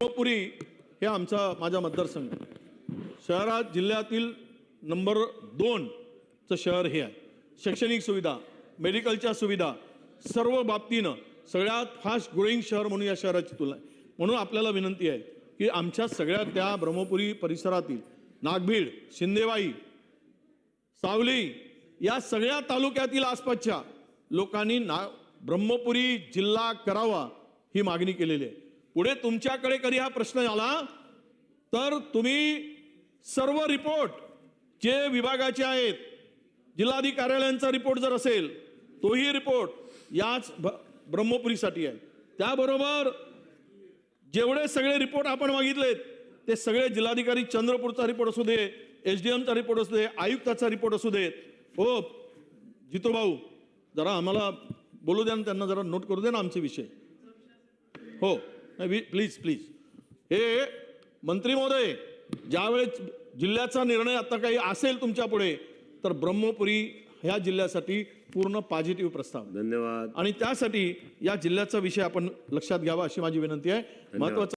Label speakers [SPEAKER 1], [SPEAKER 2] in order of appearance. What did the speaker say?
[SPEAKER 1] ब्रह्मपुरी हे माझा मतदारसंघ शहरात जिल्ह्यातील नंबर 2चं शहर हे आहे. शैक्षणिक सुविधा, मेडिकलच्या सुविधा सर्व बाबतीनं सगळ्यात फास्ट ग्रोईंग शहर म्हणून या शहराची तुलना आहे. म्हणून आपल्याला विनंती आहे की आमच्या सगळ्या त्या ब्रह्मपुरी परिसरातील नागभीड, शिंदेवाई, सावली या सगळ्या तालुक्यातील आसपासच्या लोकांनी ब्रह्मपुरी जिल्हा करावा ही मागणी केलेली आहे. पुढे तुमच्याकडे कधी हा प्रश्न आला तर तुम्ही सर्व रिपोर्ट जे विभागाचे आहेत, जिल्हाधिकारी कार्यालयांचा रिपोर्ट जर असेल तोही रिपोर्ट याच ब्रह्मपुरीसाठी आहे. त्याबरोबर जेवढे सगळे रिपोर्ट आपण मागितलेत ते सगळे जिल्हाधिकारी चंद्रपूरचा रिपोर्ट असू दे, SDMचा रिपोर्ट असू दे, आयुक्ताचा रिपोर्ट असू दे. हो जितू भाऊ, जरा आम्हाला बोलू द्या ना, त्यांना जरा नोट करू दे ना आमचे विषय. हो प्लीज प्लीज. हे मंत्री महोदय, ज्यावेळेस जिल्ह्याचा निर्णय आता काही असेल तुमच्या पुढे तर ब्रह्मपुरी ह्या जिल्ह्यासाठी पूर्ण पॉझिटिव्ह प्रस्ताव.
[SPEAKER 2] धन्यवाद.
[SPEAKER 1] आणि त्यासाठी या जिल्ह्याचा विषय आपण लक्षात घ्यावा अशी माझी विनंती आहे. महत्त्वाचं